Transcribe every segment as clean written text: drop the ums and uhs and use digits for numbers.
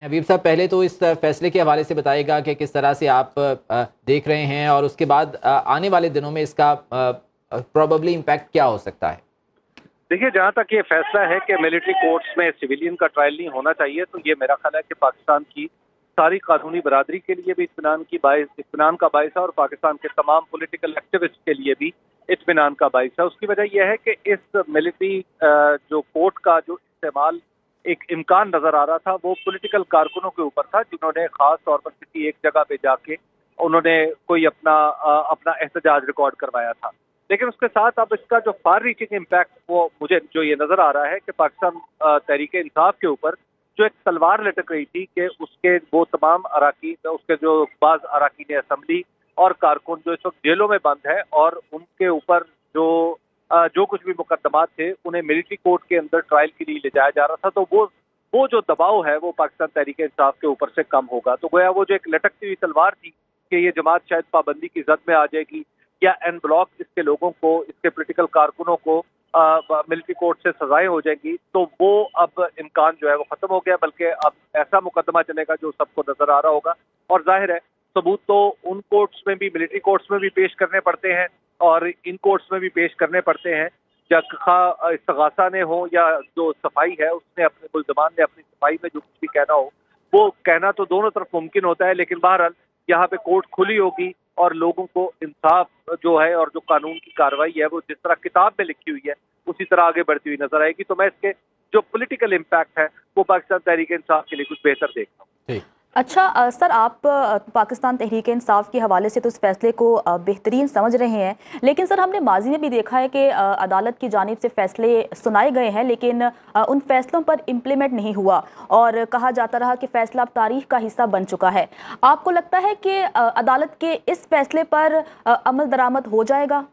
हबीब साहब, पहले तो इस फैसले के हवाले से बताइएगा कि किस तरह से आप देख रहे हैं, और उसके बाद आने वाले दिनों में इसका प्रोबेबली इम्पैक्ट क्या हो सकता है? देखिए, जहाँ तक ये फैसला है कि मिलिट्री कोर्ट्स में सिविलियन का ट्रायल नहीं होना चाहिए, तो ये मेरा ख्याल है कि पाकिस्तान की सारी कानूनी बरादरी के लिए भी इत्मीनान का बायस है, और पाकिस्तान के तमाम पॉलिटिकल एक्टिविस्ट के लिए भी इत्मीनान का बायस है। उसकी वजह यह है कि इस मिलिट्री जो कोर्ट का जो इस्तेमाल एक इम्कान नजर आ रहा था, वो पॉलिटिकल कारकुनों के ऊपर था, जिन्होंने खास तौर पर किसी एक जगह पे जाके उन्होंने कोई अपना एहतजाज रिकॉर्ड करवाया था। लेकिन उसके साथ अब इसका जो फार रीचिंग इम्पैक्ट, वो मुझे जो ये नजर आ रहा है कि पाकिस्तान तहरीक इंसाफ के ऊपर जो एक तलवार लटक रही थी कि उसके वो तमाम अराकीन, उसके जो बाज अराकीन असम्बली और कारकुन जो इस वक्त जेलों में बंद है, और उनके ऊपर जो कुछ भी मुकदमात थे उन्हें मिलिट्री कोर्ट के अंदर ट्रायल के लिए ले जाया जा रहा था, तो वो जो दबाव है वो पाकिस्तान तहरीक इंसाफ के ऊपर से कम होगा। तो गोया वो जो एक लटकती हुई तलवार थी कि ये जमात शायद पाबंदी की जद में आ जाएगी, या एन ब्लॉक इसके लोगों को, इसके पॉलिटिकल कारकुनों को मिलिट्री कोर्ट से सजाएं हो जाएंगी, तो वो अब इम्कान जो है वो खत्म हो गया। बल्कि अब ऐसा मुकदमा चलेगा जो सबको नजर आ रहा होगा, और जाहिर है सबूत तो उन कोर्ट्स में भी, मिलिट्री कोर्ट्स में भी पेश करने पड़ते हैं और इन कोर्ट्स में भी पेश करने पड़ते हैं। या इस्तगासा ने हो या जो सफाई है उसने अपने मुल्ज़मान ने अपनी सफाई में जो कुछ भी कहना हो, वो कहना तो दोनों तरफ मुमकिन होता है, लेकिन बहरहाल यहाँ पे कोर्ट खुली होगी और लोगों को इंसाफ जो है और जो कानून की कार्रवाई है वो जिस तरह किताब में लिखी हुई है उसी तरह आगे बढ़ती हुई नजर आएगी। तो मैं इसके जो पॉलिटिकल इम्पैक्ट है वो पाकिस्तान तहरीक इंसाफ के लिए कुछ बेहतर देखता हूँ। अच्छा, सर, आप पाकिस्तान तहरीक इंसाफ के हवाले से तो इस फैसले को बेहतरीन समझ रहे हैं, लेकिन सर हमने माजी में भी देखा है कि अदालत की जानिब से फैसले सुनाए गए हैं, लेकिन उन फैसलों पर इम्प्लीमेंट नहीं हुआ और कहा जाता रहा कि फैसला अब तारीख का हिस्सा बन चुका है। आपको लगता है कि अदालत के इस फैसले पर अमल दरामद हो जाएगा?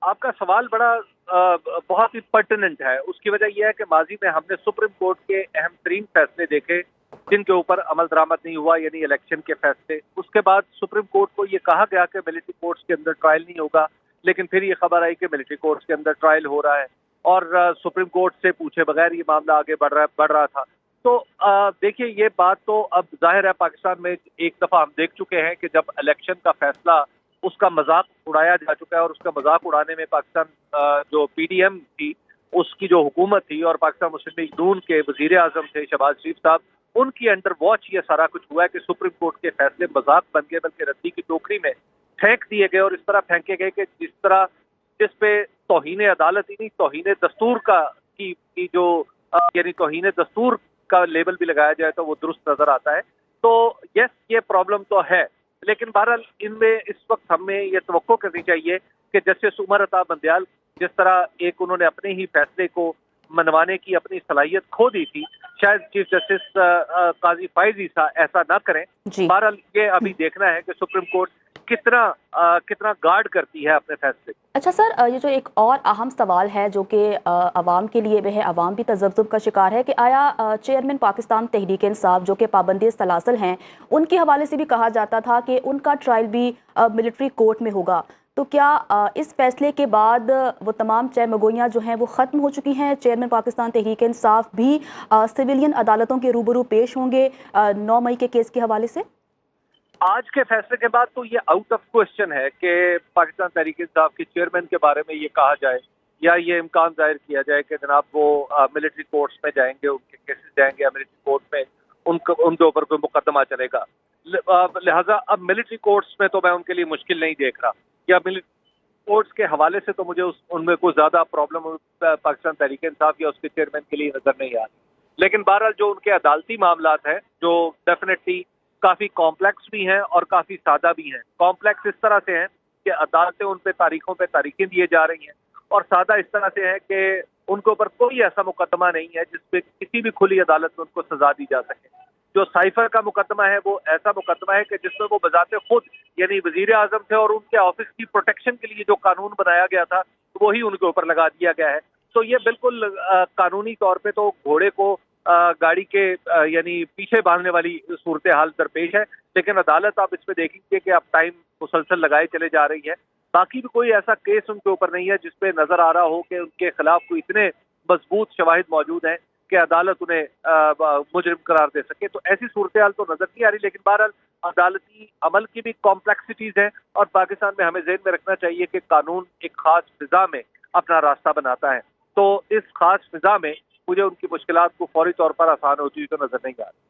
आपका सवाल बहुत ही पर्टिनेंट है। उसकी वजह यह है कि माजी में हमने सुप्रीम कोर्ट के अहम तरीन फैसले देखे जिनके ऊपर अमल दरामद नहीं हुआ, यानी इलेक्शन के फैसले। उसके बाद सुप्रीम कोर्ट को ये कहा गया कि मिलिट्री कोर्ट्स के अंदर ट्रायल नहीं होगा, लेकिन फिर ये खबर आई कि मिलिट्री कोर्ट्स के अंदर ट्रायल हो रहा है, और सुप्रीम कोर्ट से पूछे बगैर ये मामला आगे बढ़ रहा था। तो देखिए, ये बात तो अब जाहिर है पाकिस्तान में एक दफा हम देख चुके हैं कि जब इलेक्शन का फैसला, उसका मजाक उड़ाया जा चुका है, और उसका मजाक उड़ाने में पाकिस्तान जो पीडीएम थी उसकी जो हुकूमत थी, और पाकिस्तान मुस्लिम लीग नून के वजीर आजम थे शहबाज शरीफ साहब, उनकी अंडर वॉच ये सारा कुछ हुआ है कि सुप्रीम कोर्ट के फैसले मजाक बन गए, बल्कि रद्दी की टोकरी में फेंक दिए गए, और इस तरह फेंके गए कि जिस पे तौहीन अदालत ही नहीं, तौहीन दस्तूर की जो यानी तौहीन दस्तूर का लेबल भी लगाया जाए तो वो दुरुस्त नजर आता है। तो यस, ये प्रॉब्लम तो है, लेकिन बहरहाल इनमें इस वक्त हमें ये तवक्को करनी चाहिए कि जस्टिस उमर अता बंदयाल जिस तरह एक उन्होंने अपने ही फैसले को मनवाने की अपनी सलाहियत खो दी थी, शायद चीफ जस्टिस काजी फायज ईसा ऐसा ना करें। बहरहाल ये अभी देखना है कि सुप्रीम कोर्ट कितना गार्ड करती है अपने फैसले। अच्छा सर, ये जो एक और अहम सवाल है जो कि अवाम के लिए वह अवाम भी तजब्जुब का शिकार है कि आया चेयरमैन पाकिस्तान तहरीक इंसाफ जो कि पाबंदी सलासल हैं, उनके हवाले से भी कहा जाता था कि उनका ट्रायल भी मिलिट्री कोर्ट में होगा। तो क्या इस फैसले के बाद वो तमाम चरमगोइयाँ जो हैं वो ख़त्म हो चुकी हैं? चेयरमैन पाकिस्तान तहरीक इंसाफ भी सिविलियन अदालतों के रूबरू पेश होंगे 9 मई के केस के हवाले से? आज के फैसले के बाद तो ये आउट ऑफ क्वेश्चन है कि पाकिस्तान तहरीक इंसाफ के चेयरमैन के बारे में ये कहा जाए या ये इम्कान जाहिर किया जाए कि जनाब वो मिलिट्री कोर्ट्स में जाएंगे, उनके केसेस जाएंगे या मिलिट्री कोर्ट में उनके ऊपर कोई मुकदमा चलेगा। लिहाजा अब मिलिट्री कोर्ट्स में तो मैं उनके लिए मुश्किल नहीं देख रहा, या मिलिट्री कोर्ट्स के हवाले से तो मुझे उनमें कोई ज्यादा प्रॉब्लम पाकिस्तान तहरीक इंसाफ या उसके चेयरमैन के लिए नजर नहीं आ रही। लेकिन बहरहाल जो उनके अदालती मामलात हैं जो डेफिनेटली काफी कॉम्प्लेक्स भी हैं और काफी सादा भी हैं। कॉम्प्लेक्स इस तरह से हैं कि अदालतें उन पे तारीखें दिए जा रही हैं, और सादा इस तरह से है कि उनके ऊपर कोई ऐसा मुकदमा नहीं है जिसपे किसी भी खुली अदालत में उनको सजा दी जा सके। जो साइफर का मुकदमा है वो ऐसा मुकदमा है कि जिसमें वो बजाते खुद यानी वजीर आजम थे, और उनके ऑफिस की प्रोटेक्शन के लिए जो कानून बनाया गया था वही उनके ऊपर लगा दिया गया है। तो ये बिल्कुल कानूनी तौर पे तो घोड़े को गाड़ी के यानी पीछे बांधने वाली सूरत हाल दरपेश है। लेकिन अदालत आप इस पे देखेंगे कि अब टाइम मुसलसल लगाए चले जा रही है। बाकी भी कोई ऐसा केस उनके ऊपर नहीं है जिसपे नजर आ रहा हो कि उनके खिलाफ कोई इतने मजबूत शवाहिद मौजूद हैं کہ عدالت انہیں مجرم قرار دے سکے. تو ایسی صورتحال تو نظر نہیں آ رہی، لیکن بہرحال عدالتی عمل کی بھی کمپلیکسٹیز ہیں، اور پاکستان میں ہمیں ذہن میں رکھنا چاہیے کہ قانون ایک خاص فضا میں اپنا راستہ بناتا ہے. تو اس خاص فضا میں مجھے ان کی مشکلات کو فوری طور پر آسان ہوتی ہوئی تو نظر نہیں آ رہی.